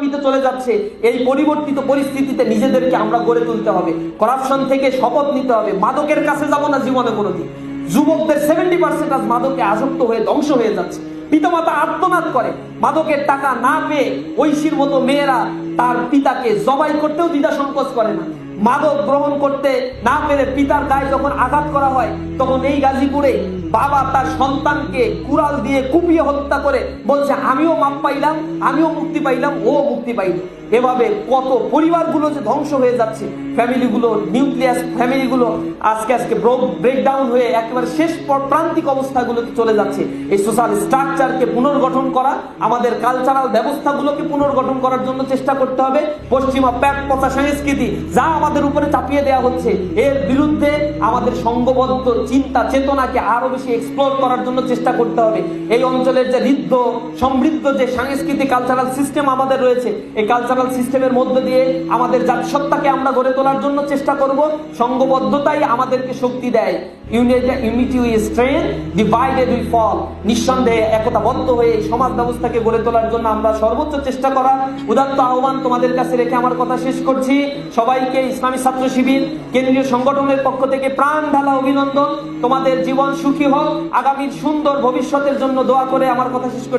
চলে যাচ্ছে। এই পরিবর্তিত পরিস্থিতিতে নিজেদেরকে আমরা গড়ে তুলতে হবে, করাপশন থেকে শপথ নিতে হবে। মাদকের কাছে যাব না জীবনে কোনোদিন। যুবকদের 70% আজ মাদকে আসক্ত হয়ে ধ্বংস হয়ে যাচ্ছে। পিতামাতা আত্মনাদ করে, মাদকের টাকা না পেয়ে ঐশীর মতো মেয়েরা তার পিতাকে জবাই করতেও দ্বিধা সংকোচ করে না। মাদক গ্রহণ করতে না পেরে পিতার গায়ে যখন আঘাত করা হয়, তখন এই গাজীপুরে বাবা তার সন্তানকে কুড়াল দিয়ে কুপিয়ে হত্যা করে বলছে, আমিও মাপ পাইলাম, আমিও মুক্তি পাইলাম, ও মুক্তি পাইল। এভাবে কত পরিবারগুলো যে ধ্বংস হয়ে যাচ্ছে, ফ্যামিলিগুলো, নিউক্লিয়াস ফ্যামিলিগুলো আজকে ব্রেকডাউন হয়ে একেবারে শেষ প্রান্তিক অবস্থাগুলোতে চলে যাচ্ছে। এই সোশ্যাল স্ট্রাকচারকে পুনর্গঠন করা, আমাদের কালচারাল ব্যবস্থাগুলোকে পুনর্গঠন করার জন্য চেষ্টা করতে হবে। পশ্চিমা প্যাক পচা সংস্কৃতি যা আমাদের উপরে চাপিয়ে দেওয়া হচ্ছে, এর বিরুদ্ধে আমাদের সংঘবদ্ধ চিন্তা চেতনাকে আরো বেশি এক্সপ্লোর করার জন্য চেষ্টা করতে হবে। এই অঞ্চলের যে সমৃদ্ধ যে সাংস্কৃতিক কালচারাল সিস্টেম আমাদের রয়েছে, এই কালচারাল সিস্টেমের মধ্য দিয়ে আমাদের জাতিসত্তাকে আমরা গড়ে তোলার জন্য চেষ্টা করব। সংঘবদ্ধতাই আমাদেরকে শক্তি দেয়। Unity we strength, divided we fall. নিঃসন্দেহে একতাবদ্ধ হয়ে সমাজ ব্যবস্থাকে গড়ে তোলার জন্য আমরা সর্বোচ্চ চেষ্টা করার উদাত্ত আহ্বান তোমাদের কাছে রেখে আমার কথা শেষ করছি। সবাইকে ইসলামী ছাত্র শিবির কেন্দ্রীয় সংগঠনের পক্ষ থেকে প্রাণ ঢালা অভিনন্দন। তোমাদের জীবন সুখী হোক, আগামীর সুন্দর ভবিষ্যতের জন্য দোয়া করে আমার কথা শেষ করছি।